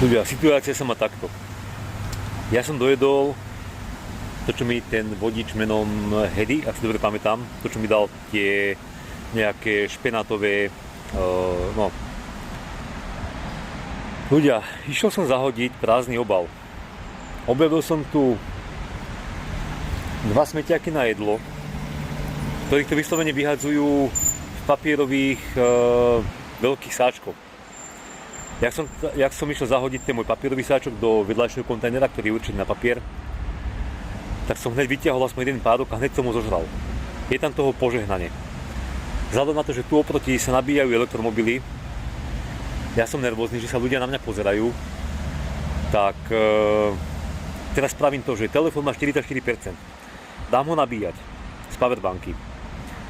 Ľudia, situácia sa má takto. Ja som dojedol to, čo mi ten vodič menom Hedy, ak si dobre pamätám, to, čo mi dal tie nejaké špenátové, no. Ľudia, išiel som zahodiť prázdny obal. Objavil som tu 2 smetiaky na jedlo, ktorých to vyslovene vyhadzujú v papierových veľkých sáčkoch. Jak som išiel zahodiť ten môj papierový sáčok do vedľajšieho kontajnera, ktorý je určený na papier, tak som hneď vytiahol aspoň jeden pádok a hneď som ho zožral. Je tam toho požehnanie. Vzhľadom na to, že tu oproti sa nabíjajú elektromobily, ja som nervózny, že sa ľudia na mňa pozerajú, tak teraz spravím to, že telefón má 44%. Dám ho nabíjať z powerbanky.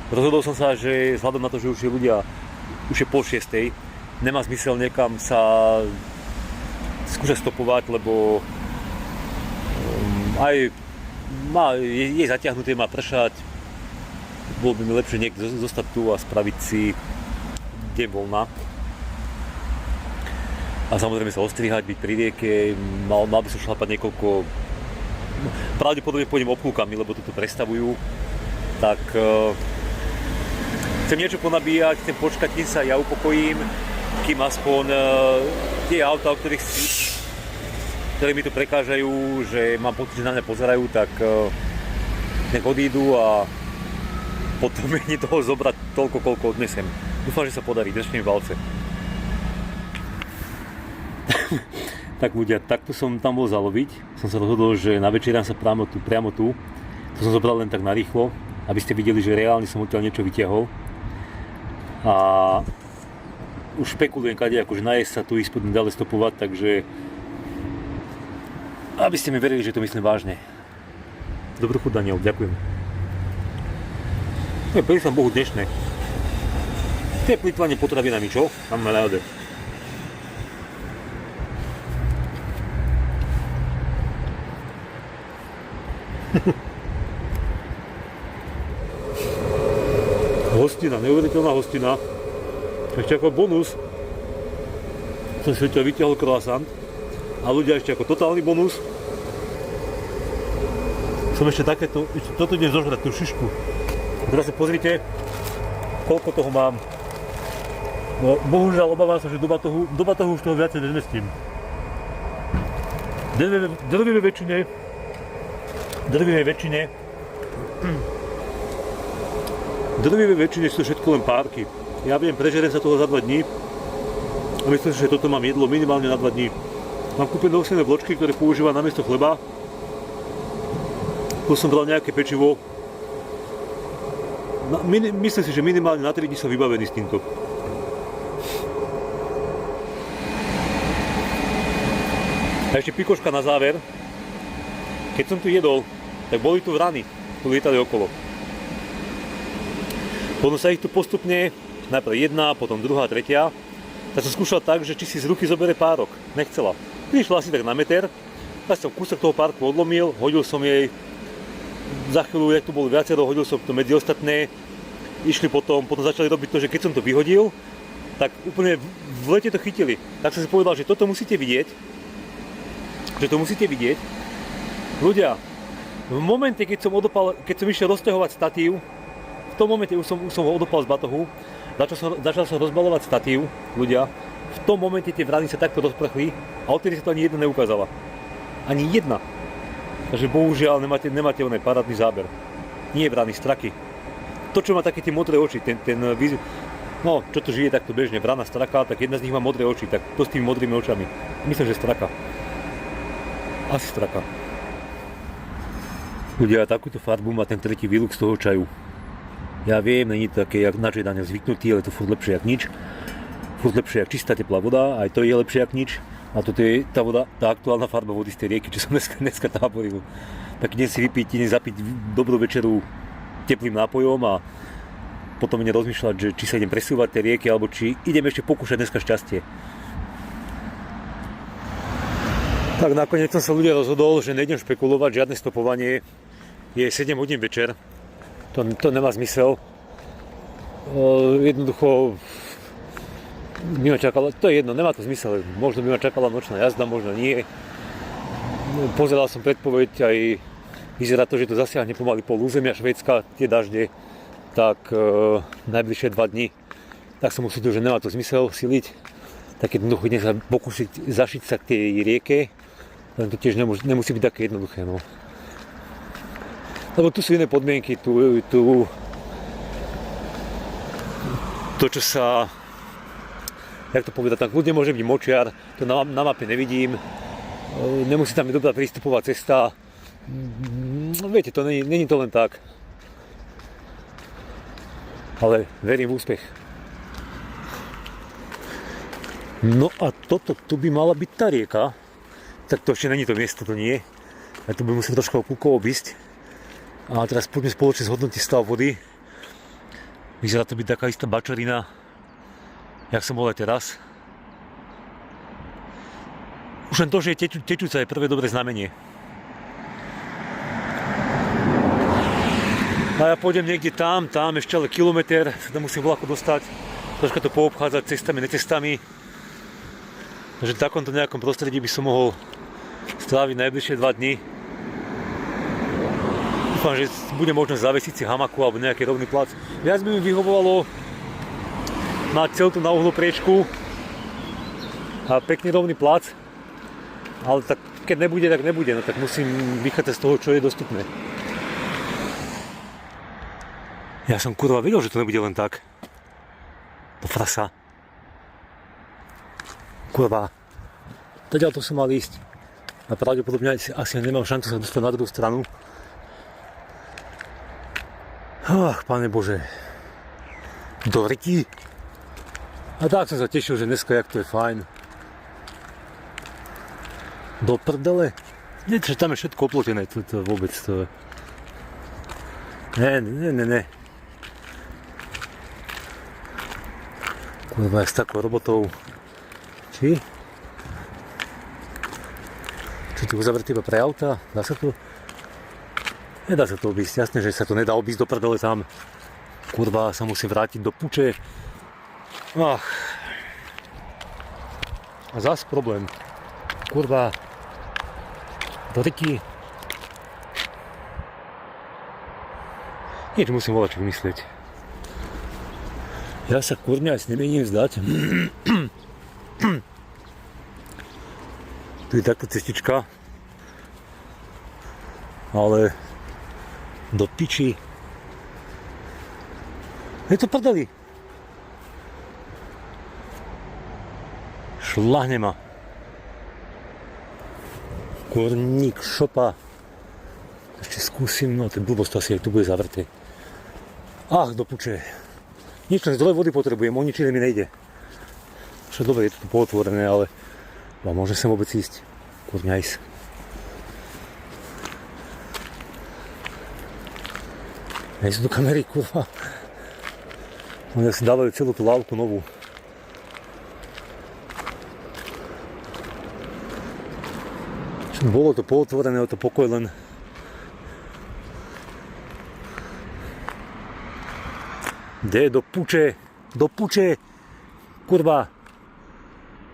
Rozhodol som sa, že vzhľadom na to, že už je ľudia, už je 5:30, nemá zmysel niekam sa skúšať stopovať, lebo aj je zatiahnuté, má pršať. Bolo by mi lepšie niekde zostať tu a spraviť si deň voľna. A samozrejme sa ostrihať, byť pri rieke, mal by som šlapať niekoľko, pravdepodobne pôjdem obklúkami, lebo toto prestavujú, tak chcem niečo ponabíjať, chcem počkať, kým sa ja upokojím, kým aspoň tie autá, o ktorých ktoré mi tu prekážajú, že mám pocit, že na mňa pozerajú, tak nech odídu a potom mi toho zobrať toľko, koľko odnesem. Dúfam, že sa podarí, držte mi palce. Tak ľudia, takto som tam bol zaloviť. Som sa rozhodol, že na večerám sa priamo tu. To som zobral len tak narýchlo, aby ste videli, že reálne som odtiaľ niečo vytiahol. A už špekulujem kade, akože najesť sa tu, ísť potom ďalej stopovať, takže aby ste mi verili, že to myslím vážne. Dobrú chuť, Daniel, ďakujem. To je prísam Bohu dnešné. To je plýtvanie potravinami, čo? Tam ma nájde. Hostina, neuveriteľná hostina. Ešte ako bonus som si odtiaľ vytiahol croissant a ľudia ešte ako totálny bonus som ešte toto idem zožrať, tú šišku. A teraz si pozrite, koľko toho mám. No, bohužiaľ obávam sa, že do batohu už toho viacej nezmestím. Drvivej väčšine sú to všetko len párky. Ja viem, prežerem sa toho za 2 dní a myslím si, že toto mám jedlo minimálne na 2 dní. Mám kúpené ovsené vločky, ktoré používam namiesto chleba. Tu som bral nejaké pečivo. Myslím si, že minimálne na 3 dní som vybavený s týmto. A ešte pikoška na záver. Keď som tu jedol, tak boli tu vrany, tu lietali okolo. Potom sa ich tu postupne, najprv jedna, potom druhá, tretia. Tak som skúšal tak, že či si z ruky zobere párok. Nechcela. Prišla asi tak na meter, tak som kúsok toho párku odlomil, hodil som jej. Za chvíľu, jak tu bolo viacero, hodil som to medzi ostatné. Išli potom začali robiť to, že keď som to vyhodil, tak úplne v lete to chytili. Tak som si povedal, že toto musíte vidieť. Ľudia, v momente, keď som išiel rozťahovať statív, v tom momente už som ho odopal z batohu, začal som rozbalovať statív, ľudia, v tom momente tie vrany sa takto rozprchli a odtedy sa to ani jedna neukázala. Ani jedna. Takže bohužiaľ nemáte oný parádny záber. Nie vrany, straky. To, čo má také tie modré oči, no, čo to žije takto bežne, vrana, straka, tak jedna z nich má modré oči, tak to s tými modrými očami. Myslím, že straka. Asi straka. Ľudia, takúto farbu má ten tretí výluk z toho čaju. Ja viem, není to také, jak na čo je na ňo zvyknutý, ale to furt lepšie jak nič. Furt lepšie jak čistá teplá voda, aj to je lepšie jak nič. A toto je tá voda, tá aktuálna farba vody z tej rieky, čo som dneska táboril. Tak idem si vypiť, idem zapiť dobrú večeru teplým nápojom a potom idem rozmýšľať, že či sa idem presúvať tej rieky, alebo či idem ešte pokúšať dneska šťastie. Tak nakoniec som sa ľudia rozhodol, že nejdem špekulovať, žiadne stopovanie. Je 7 hodín večer. To nemá zmysel. Jednoducho by ma čakala, to je jedno, nemá to zmysel, možno by ma čakala nočná jazda, možno nie. Pozeral som predpoveď, aj vyzerá to, že to zasiahne pomaly pol územia Švédska, tie dažde, tak najbližšie 2 dni. Tak som usúdil, že nemá to zmysel siliť, tak jednoducho idem sa pokúsiť zašiť sa k tej rieke, len to tiež nemusí byť také jednoduché. No. Lebo tu sú iné podmienky, to čo sa, jak to povedať, tak ľudia môže byť močiar, to na mape nevidím, nemusí tam byť dobrá prístupová cesta, viete, to není to len tak, ale verím v úspech. No a toto, tu by mala byť tá rieka, tak to ešte není to miesto, to nie, a tu by musel trošku kúkov obísť. A teraz poďme spoločne zhodnotiť stav vody. Vyzerá to byť taká istá bačarina, jak som bol aj teraz. Už len to, že je tečúca, je prvé dobré znamenie. A ja pôjdem niekde tam ešte ale kilometr, sa tam musím vlako dostať, troška to poobchádzať cestami, necestami. Takže v takomto nejakom prostredí by som mohol stráviť najbližšie 2 dni. Dúfam, že bude možnosť zavesiť si hamaku alebo nejaký rovný plac. Viac by mi vyhovovalo mať celú tú náuhlú priečku a pekný rovný plac, ale tak keď nebude, tak nebude, no tak musím vychádzať z toho, čo je dostupné. Ja som kurva vedel, že to nebude len tak. To frasa. Kurva. Tadiaľ to som mal ísť. A pravdepodobne asi nemám šancu sa dostať na druhú stranu. Ach, Pane Bože. Do ryti. A tak som sa tešil, že dneska jak to je fajn. Do prdele. Nie, že tam je všetko oplotené, to vôbec to... Ne. Kurva, s takou robotou. Či? Čo tu uzavretý iba pre auta? Dá sa to? Nedá sa to obísť, jasne, že sa to nedá obísť do prdele tam. Kurva, sa musím vrátiť do puče. Ach. A zas problém. Kurva. Do ryti. Nič musím volať, čo vymyslieť. Ja sa kurňa aj nemienim vzdať. Tu je takto cestička. Ale do piči. Je to prdeli. Šľahne ma. Kurník, šopa. Ešte skúsim, no to je blbosť, asi aj tu bude zavreté. Ach, do puče. Nič, len zdroj vody potrebujem, o nič iné mi nejde. Čo dobre, je to tu pootvorené, ale môžem sem vôbec ísť. Kurňajs. Nie sú tu kamery, kurva. Oni si dávajú celú tú lávku novú. Bolo to pootvorené, to pokoj len. Kde do puče? Do puče! Kurva!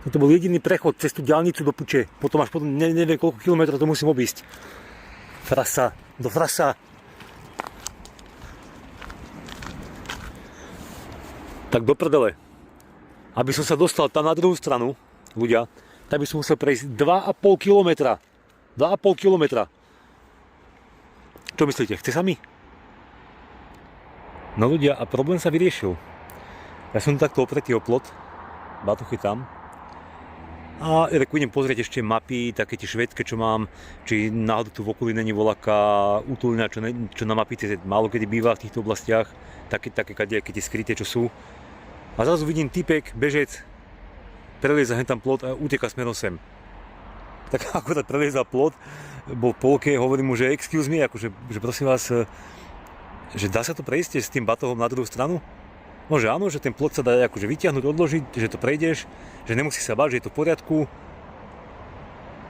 Toto bol jediný prechod cez tú diaľnicu do puče. Potom až potom neviem koľko kilometrov to musím obísť. Frasa. Do frasa. Tak do prdele. Aby som sa dostal tam na druhú stranu, ľudia, tak by som musel prejsť 2,5 kilometra. 2,5 kilometra. Čo myslíte, chce sa mi? No ľudia, a problém sa vyriešil. Ja som takto opretý o plot, batuchy tam. A ja tak idem pozrieť ešte mapy, také tie švédske, čo mám, či náhodou tu v okolí není voľaká útulňa, čo na mapy málo kedy býva v týchto oblastiach, také kadejaké tie skryté, čo sú. A zrazu vidím typek, bežec, prelieza hen tam plot a uteká smerom sem. Tak akorát preliezal plot, bol v polke, hovorím mu, že excuse me, akože že prosím vás, že dá sa to prejsť s tým batohom na druhú stranu? No, že áno, že ten plot sa dá akože vyťahnuť, odložiť, že to prejdeš, že nemusí sa báť, že je to v poriadku.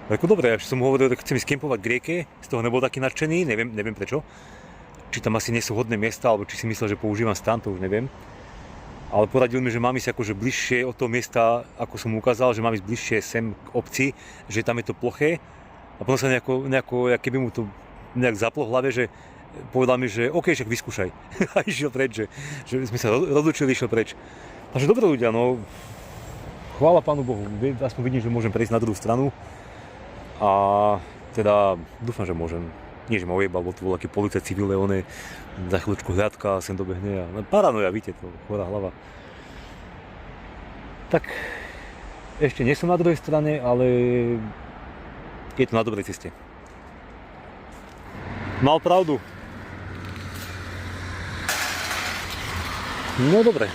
Ako dobre, až som mu hovoril, že chcem ísť kempovať k rieke, z toho nebol taký nadšený, neviem prečo. Či tam asi nie sú hodné miesta, alebo či si myslel, že používam stan, to už neviem. ale poradil mi, že mám ísť akože bližšie od toho miesta, ako som mu ukázal, že mám ísť bližšie sem k obci, že tam je to ploché. A potom sa nejako keby mu to nejak zaplo v hlave, že povedal mi, že OK, však vyskúšaj. A išiel preč, že sme sa rozlučili, išiel preč. Takže dobré ľudia, no, chvála Pánu Bohu, aspoň vidím, že môžem prejsť na druhú stranu. A teda dúfam, že môžem. Nie, že ma ojebal, bo to bol aký policajt civile, on je za chvíľučku hľadka, sem dobehne a paranoja, víte, to chorá hlava. Tak ešte nie som na druhej strane, ale je to na dobrej ceste. Mal pravdu. No dobre.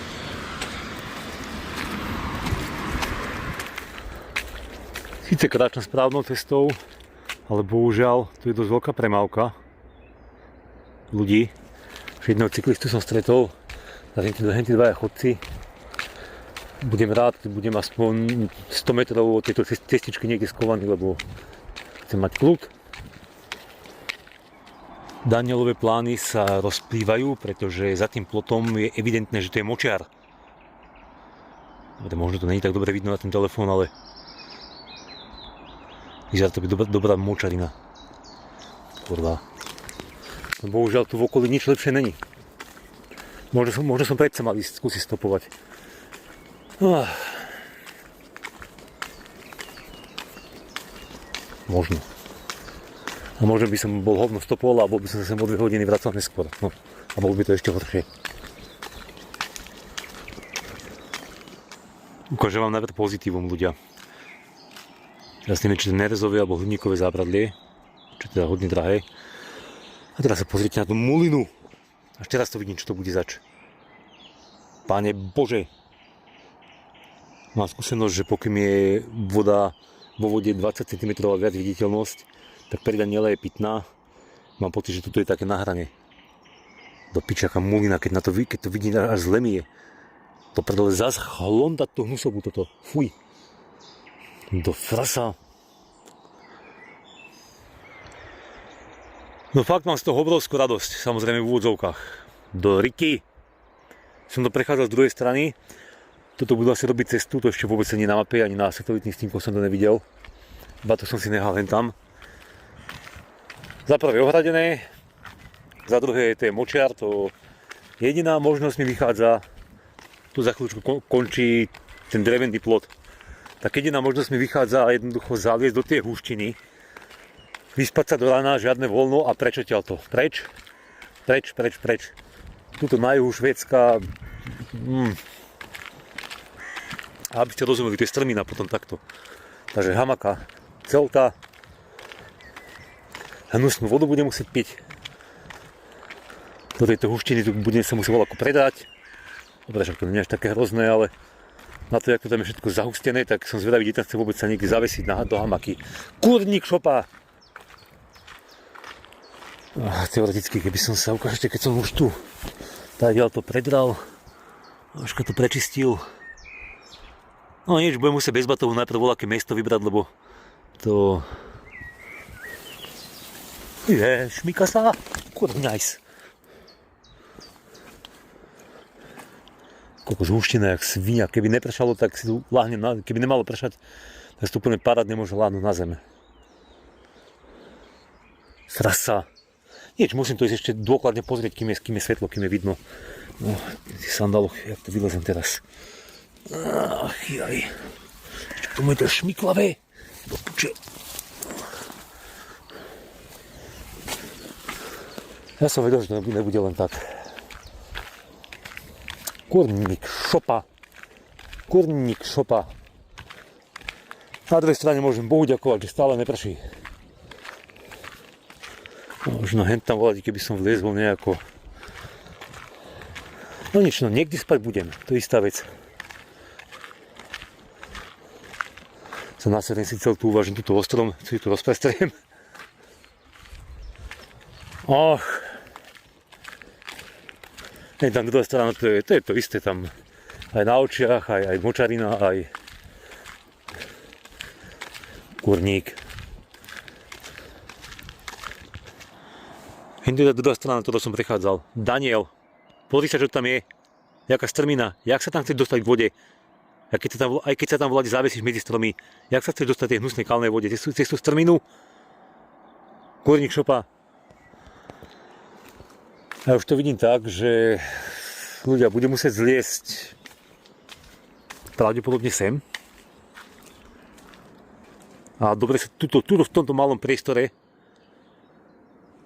Sice kráčam správnou cestou, ale bohužiaľ tu je dosť veľká premávka ľudí. Jedného cyklistu som stretol, a henty dvaja chodci. Budem rád, keď budem aspoň 100 metrov od tejto cestičky niekde skovaný, lebo chcem mať kľud. Danielove plány sa rozplývajú, pretože za tým plotom je evidentné, že to je močiar. Možno to není tak dobre vidno na ten telefón, ale vyzerá to byť dobrá močarina. Kurva. Bohužiaľ tu v okolí nič lepšie není. Možno som predsa mal ísť skúsiť stopovať. Možno. A možno by som bol hovno stopoval a bol by som sa sem o 2 hodiny vracal neskôr. No, a bolo by to ešte horšie. Ukážem vám najprv pozitívum, ľudia. Teraz neviem, či to je nerezové alebo hliníkové zábradlie, čo teda hodne drahé. A teraz sa pozrite na tú mulinu. Až teraz to vidím, čo to bude zač. Páne Bože. Mám skúsenosť, že pokým je voda vo vode 20 cm a viac viditeľnosť, tak preda niele je pitná. Mám pocit, že toto je také na hrane. Do pičaka mulina, keď to vidí až zle mi je. To predole zas chlondať tú hnusobu toto. Fuj. Do frasa. No fakt mám z toho obrovskú radosť, samozrejme v úvodzovkách. Do Riky. Som to prechádzal z druhej strany. Toto budú asi robiť cestu, to ešte vôbec nie na mape, ani na satelitných snímkoch som to nevidel. Iba to som si nehal len tam. Za prvé ohradené, za druhé to je močiar, to jediná možnosť mi vychádza, tu za chvíľučku končí ten drevený plot. Tak jediná možnosť mi vychádza jednoducho zaliesť do tej húštiny, vyspať sa do rána, žiadne voľno a preč odtiaľto. Preč. Tuto na juhu Švédska. A aby ste rozumeli, to je strmina potom takto. Takže hamaka, celka. Hnusnú vodu budem musieť piť. Do tejto húštiny tu budem sa musieť voľako predať. Dobre, však to nie je až také hrozné, ale na to, jak to tam je všetko zahustené, tak som zvedavý, kde tam chce vôbec sa niekde zavesiť do hamaky. Kurník šopa! Teoreticky, keby som sa ukážete, keď som už tu tak to predral, troška to prečistil. No nič, budem musieť bez batohu najprv voľaké miesto vybrať, lebo to je, šmíka sa, kurňajs. Koľko zhúštené, jak svinia, keby nepršalo, tak si tu láhnem, keby nemalo pršať, tak si tu úplne parať nemôže láhnuť na zem. Srasa. Nieč, musím to ísť ešte dôkladne pozrieť, kým je svetlo, kým je vidno. No, v tých sandáloch, jak to vylezem teraz. Ach, jaj. Čo tomu je to šmiklavé? Do puče. Ja som vedel, že to nebude len tak. Kurník šopa. Na druhej strane môžem Bohu ďakovať, že stále neprší. Možno hen tam volať, keby som vliezol nejako. No nič, no niekde spať budem, to je istá vec. Som následne si celú tú uvažím túto ostrom, si tu rozprestriem. Och. Tam druhá strana, to je to isté tam. Aj na očiach, aj močarina, aj kurník. Hneď druhá strana, toto som prechádzal. Daniel, pozri sa, čo tam je. jaká strmina, jak sa tam chceš dostať k vode, aj keď sa tam vláde závesíš medzi stromy, jak sa chceš dostať tej hnusnej kalnej vode, cez tú strminu, Kôrnik šopa. Ja už to vidím tak, že ľudia budú musieť zliesť pravdepodobne sem. A dobre sa tuto v tomto malom priestore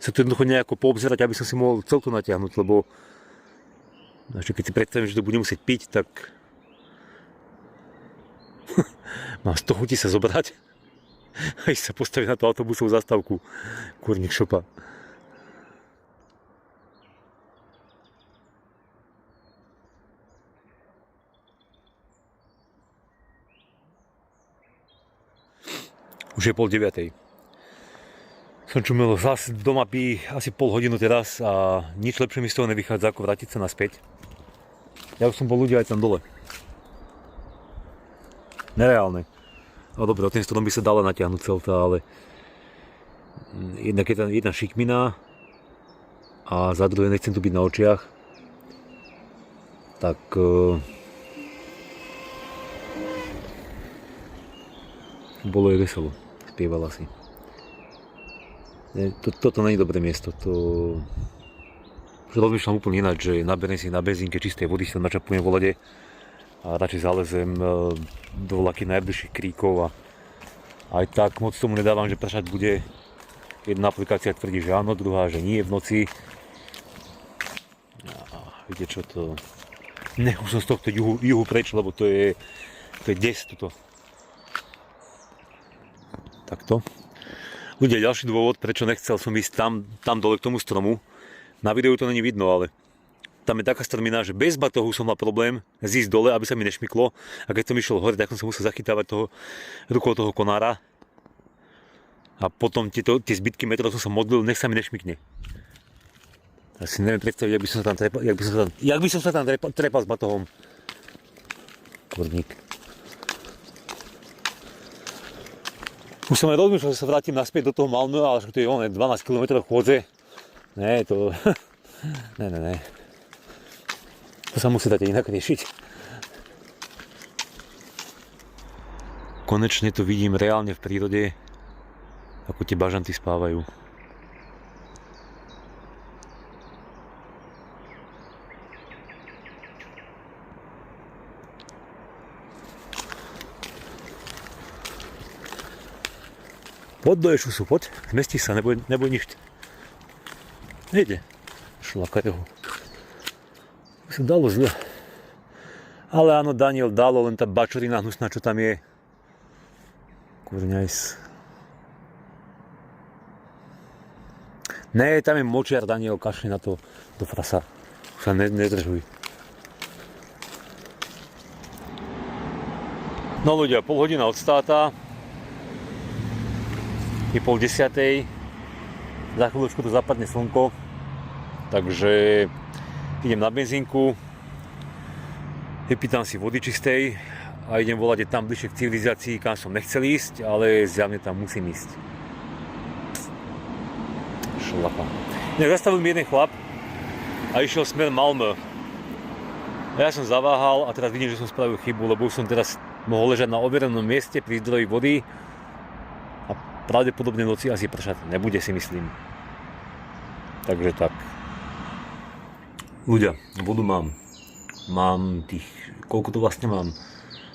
sa tu jednoducho nejako poobzerať, aby som si mohol celko natiahnuť, lebo keď si predstavím, že to budem musieť piť, tak mám z toho chuti sa zobrať a ísť sa postaviť na tú autobusovú zastávku. Kôrnik šopa. Už je 8:30. Som čumel zase do mapy asi pol hodinu teraz a nič lepšie mi z toho nevychádza ako vrátiť sa naspäť. Ja už som bol ľudia aj tam dole. Nereálne. No dobre, o ten strom by sa dala natiahnuť celta, ale jednak je tam jedna šikmina a za druhé nechcem tu byť na očiach. Tak bolo je veselo. Spievala si. Toto nie je dobré miesto. Rozmýšľam úplne ináč, že naberiem si na benzínke čistej vody, si tam načapujem vo lade a radšej zalezem do vlaky najbližších kríkov a aj tak moc tomu nedávam, že pršať bude. Jedna aplikácia tvrdí, že áno, druhá, že nie v noci. A viete čo to... Nech už som z tohto juhu preč, lebo to je des tuto. Takto. Ľudia, ďalší dôvod, prečo nechcel som ísť tam dole k tomu stromu. Na videu to není vidno, ale tam je taká strmina, že bez batohu som mal problém zísť dole, aby sa mi nešmyklo. A keď som išiel hore, tak som sa musel zachytávať rukou toho konára. A potom tie zbytky metrov som sa modlil, nech sa mi nešmykne. Asi neviem predstaviť, jak by som sa tam trepal s batohom. Kôrnik. Už som aj rozmýšľal, že sa vrátim naspäť do toho Malmö, ale to je 12 km chôdze. Ne, to... Ne. To sa musí dať inak riešiť. Konečne to vidím reálne v prírode, ako tie bažanty spávajú. Poď do Ešusu, poď, zmestíš sa, neboj nič. Nejde. Šlakajú. To sa dalo zle. Ale áno, Daniel, dalo, len tá bačorina hnusná, čo tam je. Kurňajs. Ne, tam je močiar, Daniel, kašli na to, do frasa. Už sa nedržuj. No ľudia, pol hodina od státa. Je 9:30, za chvíľočku to zapadne slnko, takže idem na benzínku, vypýtam si vody čistej a idem volať tam bližšie k civilizácii, kam som nechcel ísť, ale zjavne tam musím ísť. Šlapa. Zastavil mi jeden chlap a išiel smer Malmö. Ja som zaváhal a teraz vidím, že som spravil chybu, lebo už som teraz mohol ležať na overenom mieste pri zdroji vody. Pravdepodobne v noci asi pršať nebude, si myslím. Takže tak. Ľudia, vodu mám. Mám tých... Koľko to vlastne mám?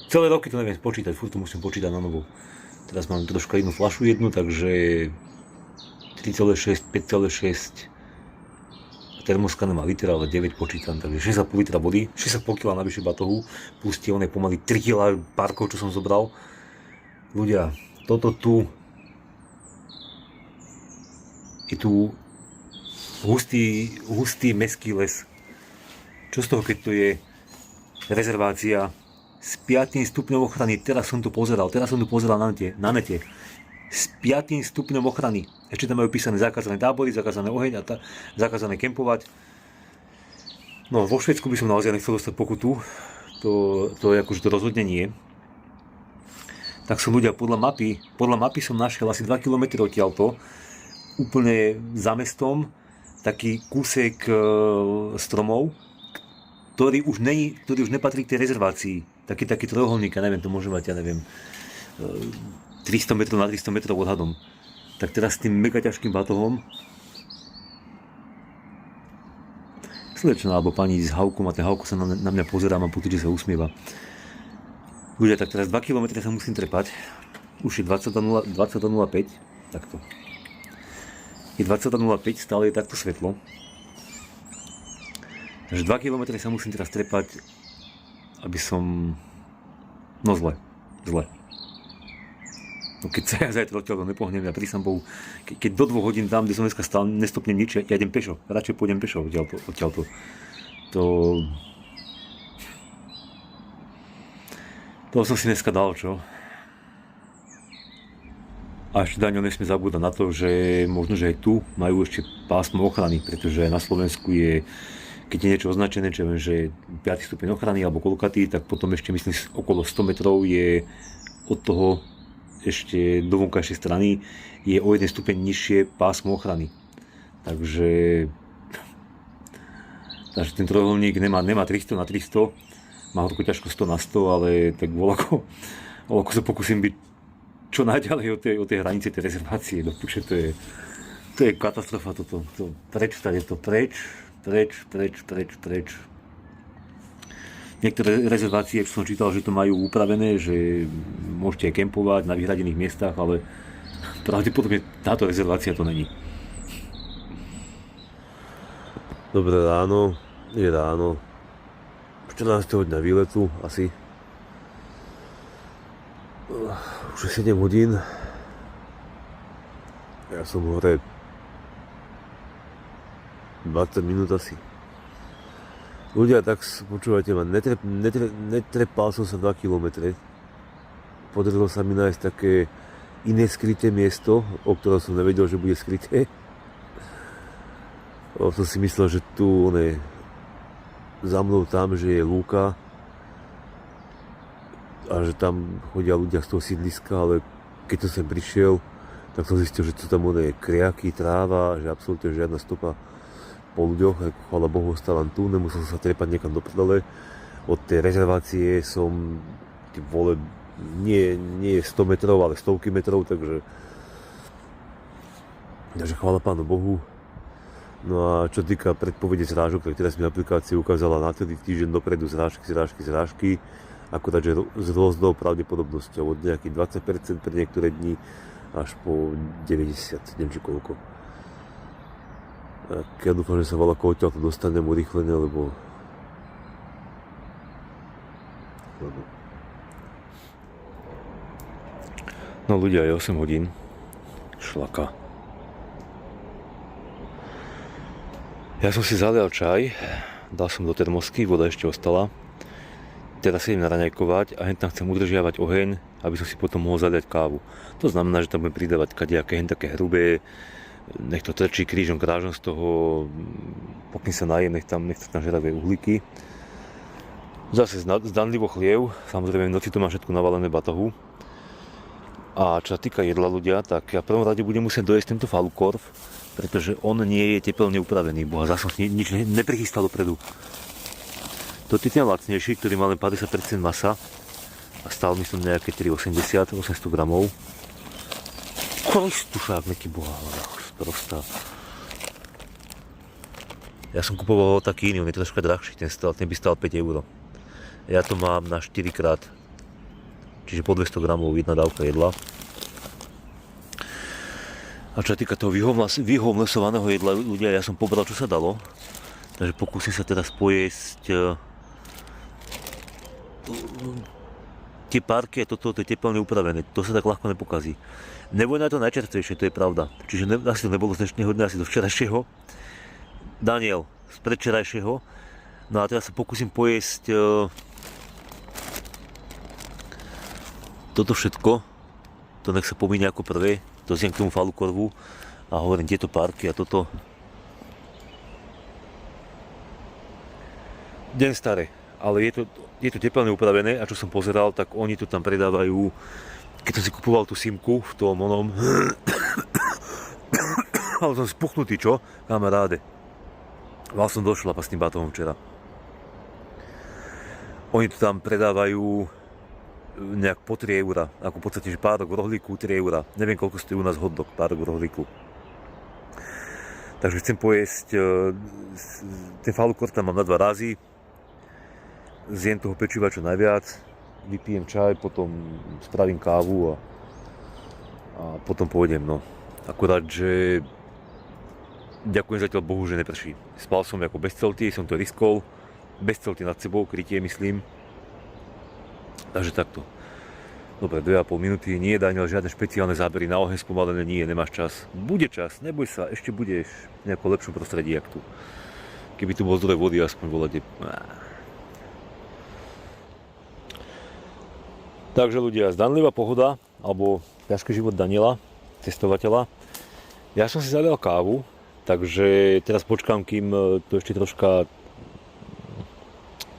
Celé roky to neviem spočítať, furt to musím počítať na novo. Teraz mám troška jednu fľašu takže 3,6, 5,6. Termoska nemá liter, ale 9 počítam, takže 6,5 litra vody, 6,5 kg navyše batohu, plus tie oné pomaly 3 kg párkov, čo som zobral. Ľudia, toto tu je tu hustý mestský les. Čo z toho, keď to je rezervácia s 5. stupňom ochrany? Teraz som tu pozeral na nete. S 5. stupňom ochrany. Ešte tam majú písané zakázané tábory, zakázané oheň a zakázané kempovať. No, vo Švédsku by som naozaj nechcel dostať pokutu. To je akože to rozhodne nie. Tak som ľudia podľa mapy som našiel asi 2 km odtiaľto, úplne za mestom, taký kúsek stromov, ktorý už nepatrí k tej rezervácii. Taký trojuholník, ja neviem, to môže mať, ja neviem, 300 metrov na 300 metrov odhadom. Tak teraz s tým mega ťažkým batohom slečna alebo pani s Haukom a ten Hauko sa na mňa pozerá, mám pocit, že sa usmieva. Ľudia, tak teraz 2 km sa musím trepať. Už je 20:05, takto. Je 20:05, stále je takto svetlo. Takže 2 km sa musím teraz trepať, aby som... No zle. No keď sa ja zajtra odtiaľto nepohnem, ja prísam Bohu, keď do 2 hodín tam, kde som dneska stál, nestopnem nič, ja idem pešo. Radšej pôjdem pešo odtiaľto. To som si dneska dal, čo? A ešte Daňo nesmie zabúdať na to, že možno, že aj tu majú ešte pásmo ochrany, pretože na Slovensku je, keď je niečo označené, čo viem, že 5. stupeň ochrany alebo koľkatý, tak potom ešte myslím okolo 100 metrov je od toho ešte do vonkajšej strany je o 1 stupeň nižšie pásmo ochrany. Takže ten trojuholník nemá 300 na 300, má ho ťažko 100 na 100, ale tak voľako sa pokúsim byť čo najďalej od tej hranice, tej rezervácie. No puče, to je katastrofa toto. Preč. Niektoré rezervácie, čo som čítal, že to majú upravené, že môžete aj kempovať na vyhradených miestach, ale pravdepodobne táto rezervácia to není. Dobré ráno, je ráno 14. dňa výletu asi. Už je 7 hodín. Ja som hore 20 minút asi. Ľudia, tak počúvajte ma, netrepal som sa 2 km. Podarilo sa mi nájsť také iné skryté miesto, o ktorom som nevedel, že bude skryté. Som si myslel, že tu za mnou tam, že je lúka a že tam chodia ľudia z toho sídliska, ale keď som sem prišiel, tak som zistil, že sú tam kriaky, tráva, že absolútne žiadna stopa po ľuďoch, ako chvála Bohu, ostal len tu, nemusel som sa trepať niekam do prdele. Od tej rezervácie som, nie 100 metrov, ale stovky metrov, takže chvála Pánu Bohu. No a čo týka predpovede zrážok, tak teraz mi aplikácia ukázala na celý týždeň dopredu zrážky, akurát, že s rôznou pravdepodobnosťou od nejakých 20% pre niektoré dni až po 90, neviem či koľko. Ja dúfam, že sa voľako odtiaľ to dostanem urýchlene, lebo No ľudia, je 8 hodín. Šlaka. Ja som si zalial čaj, dal som do termosky, voda ešte ostala. Teraz idem naraňajkovať a tam chcem udržiavať oheň, aby som si potom mohol zaliať kávu. To znamená, že tam budem pridávať kadejaké také hrubé, nech to trčí krížom krážom z toho, pokým sa najem, nech tam žeravé uhlíky. Zase zdanlivo chliev, samozrejme v noci to má všetko navalené batohu. A čo sa týka jedla ľudia, tak ja v prvom rade budem musieť dojesť tento falukorv, pretože on nie je teplne upravený. Boha, zase som nič neprichystal dopredu. To je ten lacnejší, ktorý má len 50% masa a stál myslím nejaké 3,80, 800 gramov. Kristušák, neký boha, prostá. Ja som kupoval taký iný, on je troška drahší, ten by stál 5 €. Ja to mám na 4 krát, čiže po 200 gramov jedna dávka jedla. A čo sa týka toho vyhomlesovaného jedla, ľudia, ja som pobral, čo sa dalo. Takže pokúsim sa teraz pojesť tie párky a toto je teplne upravené, to sa tak ľahko nepokazí. Neboj na to najčerstvejšie, to je pravda. Čiže asi to nebolo z dnešného dňa, asi do včerajšieho. Daniel, z predvčerajšieho. No a teraz sa pokúsim pojesť toto všetko. To nech sa pomíne ako prvé. To zjem k tomu falukorvu a hovorím tieto párky a toto. Deň staré, ale je to teplne upravené a čo som pozeral, tak oni to tam predávajú. Keď som si kupoval tú simku v tom onom, ale som spuchnutý, čo? Kamaráde. Mal som do šlapa s tým batohom včera. Oni to tam predávajú nejak po 3 €, ako v podstate, že párok rohlíku 3 €. Neviem, koľko stojí u nás hotdog, párok rohlíku. Takže chcem pojesť, ten falukorta mám na 2 razy, zjem toho pečiva čo najviac, vypijem čaj, potom spravím kávu a potom pôjdem, no. Akurát, že ďakujem zatiaľ Bohu, že neprší. Spal som ako bez celty, som to riskol, bez celty nad sebou, krytie myslím. Takže takto. Dobre, 2,5 minúty, nie Daniel, žiadne špeciálne zábery na oheň spomalené, nie, nemáš čas. Bude čas, neboj sa, ešte budeš v nejakom lepšom prostredí, jak tu. Keby tu bol zdroj vody, aspoň volať. Takže ľudia, zdanlivá pohoda, alebo ťažký život Daniela, cestovateľa. Ja som si zalial kávu, takže teraz počkám, kým to ešte troška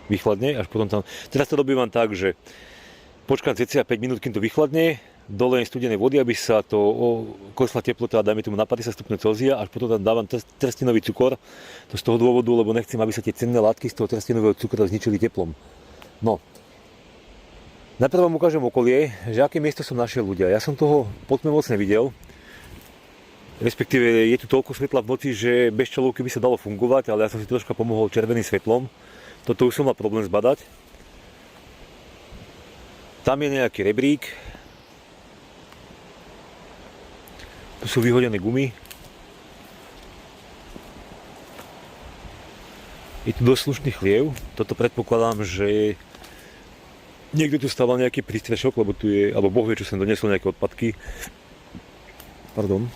vychladne, až potom tam... Teraz to robím tak, že počkám cca 5 minút, kým to vychladne, dolejem studenej vody, aby sa to klesla teplota, dajme tomu na 50 stupňov Celzia, až potom tam dávam trstinový cukor. To z toho dôvodu, lebo nechcem, aby sa tie cenné látky z toho trstinového cukra zničili teplom. No. Najprv vám ukážem okolie, že aké miesto som našiel, ľudia. Ja som toho potme moc nevidel. Respektíve je tu toľko svetla v noci, že bez čelovky by sa dalo fungovať, ale ja som si troška pomohol červeným svetlom. Toto už som mal problém zbadať. Tam je nejaký rebrík. Tu sú vyhodené gumy. Je tu dosť slušný chliev. Toto predpokladám, že niekto tu stával nejaký prístrešok, lebo tu je, alebo Boh vie, čo som doniesol, nejaké odpadky. Pardon.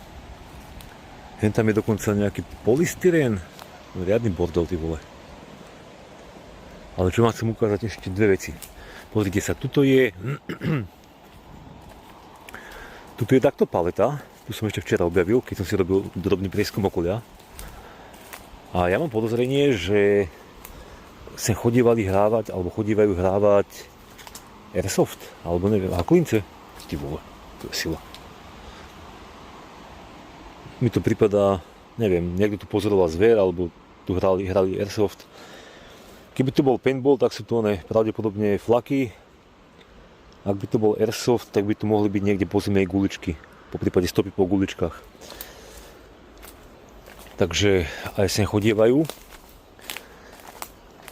Hen tam je dokonca nejaký polystyrén. Riadny bordel, ty vole. Ale čo vám chcem ukázať ešte dve veci. Pozrite sa, tuto je takto paleta. Tu som ešte včera objavil, keď som si robil drobný prieskum okolia. A ja mám podozrenie, že sem chodívajú hrávať Airsoft, alebo neviem, haklince. Ty vole, to je sila. Mi to pripadá, neviem, niekto tu pozoroval zver, alebo tu hrali Airsoft. Keby to bol paintball, tak sú to pravdepodobne flaky. Ak by to bol Airsoft, tak by tu mohli byť niekde pozemné guličky, po prípade stopy po guličkách. Takže aj sem chodievajú.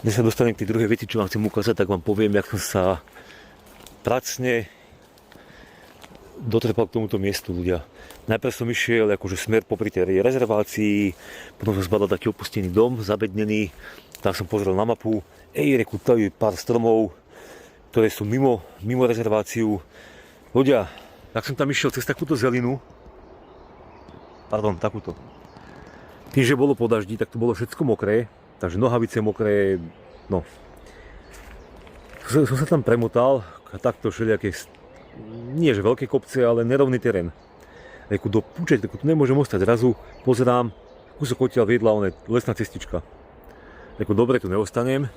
Keď sa dostanem k tej druhej veci, čo vám chcem ukázať, tak vám poviem, jak som sa pracne dotrepal k tomuto miestu, ľudia. Najprv som išiel akože smer popri tej rezervácii, potom som zbadal taký opustený dom, zabednený. Tam som pozrel na mapu, reku, tu je pár stromov, ktoré sú mimo rezerváciu. Ľudia, tak som tam išiel cez takúto zelinu, takúto. Tým, že bolo po daždi, tak to bolo všetko mokré, takže nohavice mokré, no. Som sa tam premotal, takto všelijaké, nie že veľké kopce, ale nerovný terén. Reku, do púček, tu nemôžem ostať, zrazu pozerám, kúsok odtiaľ viedla lesná cestička. Reku, dobre, tu neostanem.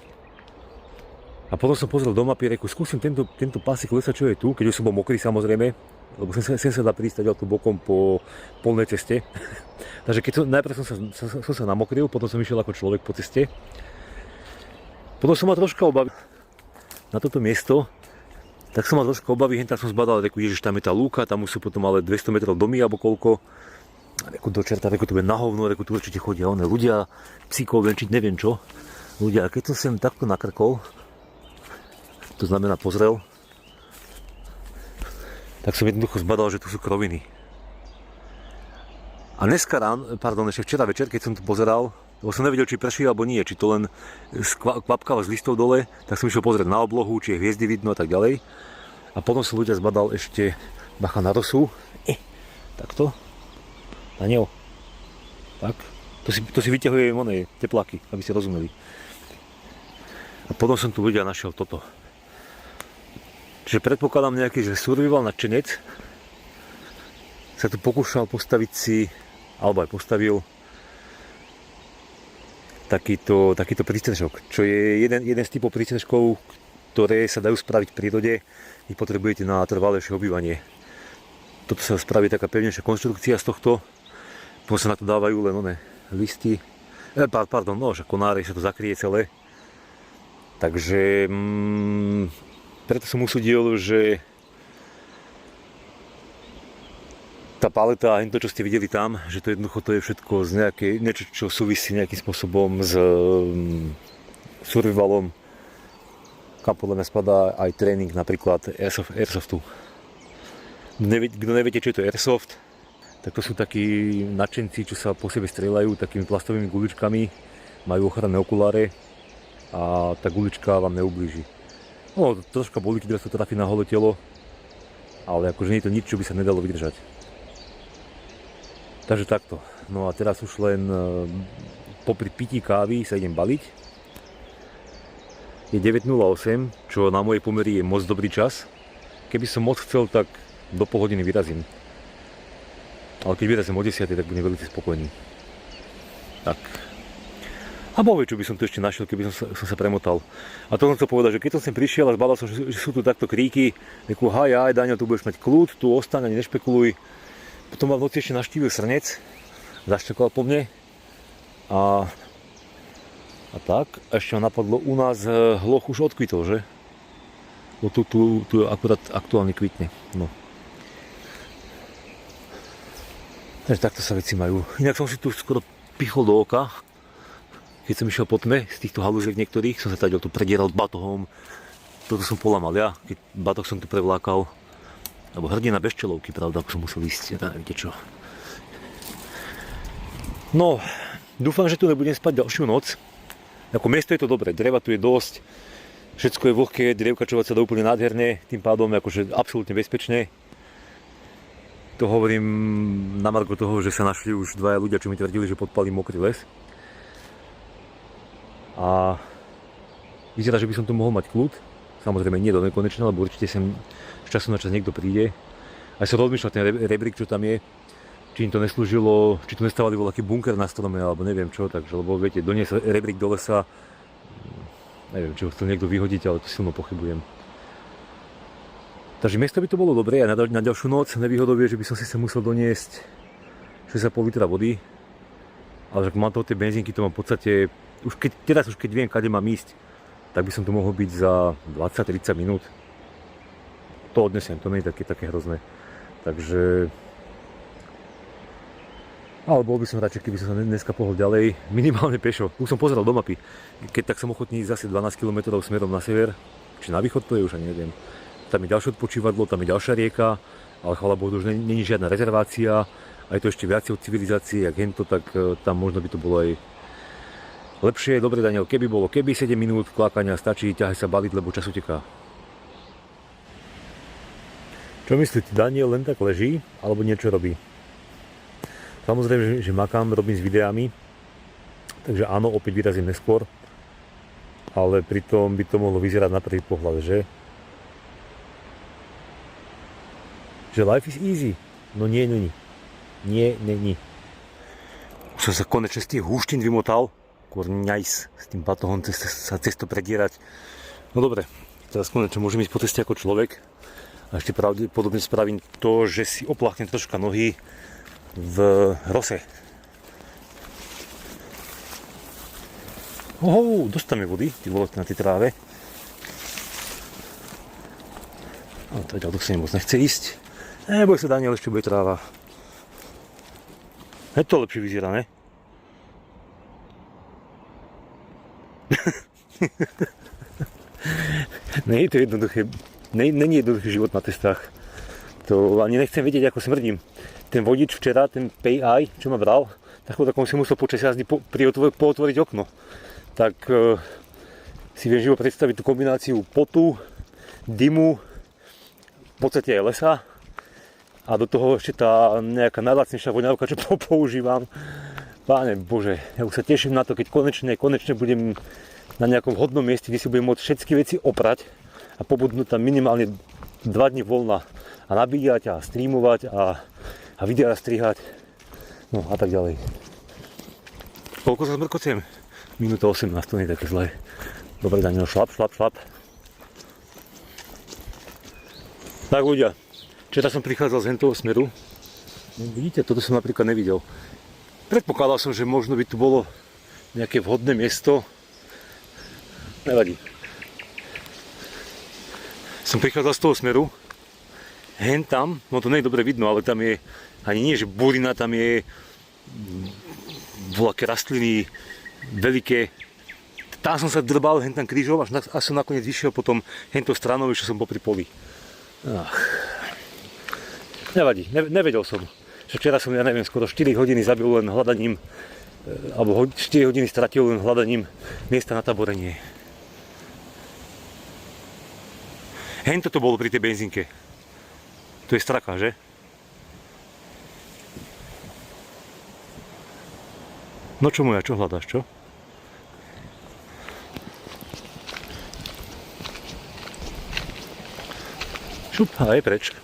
A potom som pozrel do mapy, reku, skúsim tento pásik lesa, čo je tu, keď už som bol mokrý samozrejme, lebo sem sa dá prísť tu bokom po polnej ceste. Takže najprv som sa namokril, potom som išiel ako človek po ceste. Potom som mal troška obavy na toto miesto, tak som mal troška obavy, tam som zbadal, reku, ježiš, tam je tá lúka, tam už sú potom ale 200 metrov domy alebo koľko. Reku, do čerta, reku, tu bude na hovno, reku, tu určite chodia ľudia, psíkov venčiť, neviem čo. Ľudia, keď som sem takto nakrkol, to znamená pozrel, tak som jednoducho zbadal, že tu sú kroviny. A ešte včera večer, keď som tu pozeral, lebo som nevedel, či prší alebo nie, či to len kvapkalo z listov dole, tak som išiel pozrieť na oblohu, či je hviezdy vidno a tak ďalej. A potom som ľudia zbadal ešte bacha na rosu. Takto. Daniel. Tak. To si vyťahujem tepláky, aby ste rozumeli. A potom som tu ľudia našiel toto. Čiže predpokladám nejaký, že survival nadšenec sa tu pokúšal postaviť si, alebo aj postavil takýto prístrešok, čo je jeden z typov prístreškov, ktoré sa dajú spraviť v prírode, ich potrebujete na trvalejšie obývanie. Toto sa spraví taká pevnejšia konštrukcia z tohto, potom sa na to dávajú len listy, že konáre, sa to zakrie celé. Takže preto som usúdil, že tá paleta a to, čo ste videli tam, že to jednoducho to je všetko z niečo, čo súvisí nejakým spôsobom s survivalom, kam podľa mňa spadá aj tréning napríklad Airsoftu. Kto neviete, čo je to Airsoft, tak to sú takí nadšenci, čo sa po sebe strieľajú takými plastovými guličkami, majú ochranné okuláre a tá gulička vám neublíži. No, troška bolí, keď sa to trafí na holé telo, ale akože nie je to nič, čo by sa nedalo vydržať. Takže takto. No a teraz už len popri pití kávy sa idem baliť. Je 9:08, čo na mojej pomery je moc dobrý čas. Keby som moc chcel, tak do pol hodiny vyrazím. Ale keď vyrazím o 10, tak budem veľmi spokojný. Tak. A bohvie, čo by som tu ešte našiel, keby som sa premotal. A to som chcel povedať, že keď som sem prišiel a zbadal som, že sú tu takto kríky, nekú haj, Daniel, tu budeš mať kľud, tu ostaň, ani nešpekuluj. Potom ma v noci ešte navštívil srnec, zaštekal po mne a tak. A ešte ma napadlo, u nás hloch už odkvitol, že? No tu akurát aktuálne kvitne. No. Takže takto sa veci majú. Inak som si tu skoro pichol do oka, keď som išiel po tme z týchto halúziek niektorých, som sa tady tu predieral batohom. Toto som polamal ja, keď batoh som tu prevlákal. Alebo hrdina bez čelovky, pravda, ako som musel ísť, viete čo. No, dúfam, že tu nebudem spať ďalšiu noc. Ako miesto je to dobré, dreva tu je dosť, všetko je vlhké, drievkačovať sa dá úplne nádherne, tým pádom akože absolútne bezpečné. To hovorím na margo toho, že sa našli už dvaja ľudia, čo mi tvrdili, že podpali mokrý les. A vyzerá, že by som tu mohol mať kľud. Samozrejme nie do nekonečna, lebo určite sem z času na čas niekto príde. Aj som rozmýšľal ten rebrík, čo tam je, či im to neslúžilo, či tu nestávali voľaký bunker na strome, alebo neviem čo, takže, lebo viete, doniesť rebrík do lesa, neviem, či ho chcel niekto vyhodiť, ale to silno pochybujem. Takže miesto by to bolo dobré aj na ďalšiu noc. Nevýhodou je, že by som si sa musel doniesť 6,5 litra vody, ale ak mám toho tie benzínky, to mám v podstate, teraz už keď viem, kade mám ísť, tak by som tu mohol byť za 20-30 minút. To odnesiem, to nie je také hrozné. Takže... Ale bol by som radšej, keby som sa dneska pohol ďalej, minimálne pešo. Už som pozeral do mapy, keď tak som ochotný ísť zase 12 km smerom na sever, či na východ to je, už ani neviem. Tam je ďalšie odpočívadlo, tam je ďalšia rieka, ale chvála Bohu, už není žiadna rezervácia, a je to ešte viacej od civilizácie, jak hento, tak tam možno by to bolo aj lepšie. Dobre, Daniel, keby 7 minút klákania stačí, ťahaj sa baliť, lebo čas uteká. Čo myslíte, Daniel len tak leží, alebo niečo robí? Samozrejme, že makám, robím s videami, takže áno, opäť vyrazím neskôr, ale pritom by to mohlo vyzerať na prvý pohľad, že? Že life is easy. No nie, není. Nie, není. Už som sa konečne z tých húštin vymotal. Kurňajs, s tým batohom sa cesto predierať. No dobre, teraz konečne môžem ísť po ceste ako človek. A ešte pravdepodobne spravím to, že si opláchnem troška nohy v rose. Dosť tam je vody, ty vole, na tej tráve. Ale to ďalej sa moc nechce ísť. Neboj sa, Daniel, ešte bude tráva. Je to lepšie vyzerá, ne? Nie je to jednoduché. Není jednoduchý život na testách. To ani nechcem vedieť, ako smrdím. Ten vodič včera, ten PI, čo ma bral, tak on si musel počas jazdy pootvoriť okno. Tak si viem živo predstaviť tú kombináciu potu, dymu, v podstate aj lesa a do toho ešte tá nejaká najlacnejšia voňavka, čo používam. Páne Bože, ja už sa teším na to, keď konečne budem na nejakom vhodnom mieste, kde si budem môcť všetky veci oprať a pobudnúť tam minimálne 2 dni voľna a nabíjať a streamovať a videa strihať, no a tak ďalej. Koľko sa zmrkociem? Minúta 18, to nie je také zlé. Dobre, Daniel, šlap. Tak ľudia, včera som prichádzal z hentoho smeru. Vidíte, toto som napríklad nevidel. Predpokladal som, že možno by tu bolo nejaké vhodné miesto. Nevadí. som prichádzal z toho smeru, hen tam, no to nie je dobre vidno, ale tam je, ani nie, že burina, tam je voľaké rastliny, veľké. Tam som sa drbal, hen tam krížov, až som nakoniec vyšiel potom hento stranou, čo som popri poli. Nevadí, nevedel som. Že včera som, ja neviem, skoro 4 hodiny zabil len hľadaním, alebo 4 hodiny stratil len hľadaním miesta na taborenie. Hento to bolo pri tej benzínke. To je straka, že? No čo moja, čo hľadáš, čo? Šup, a je preč.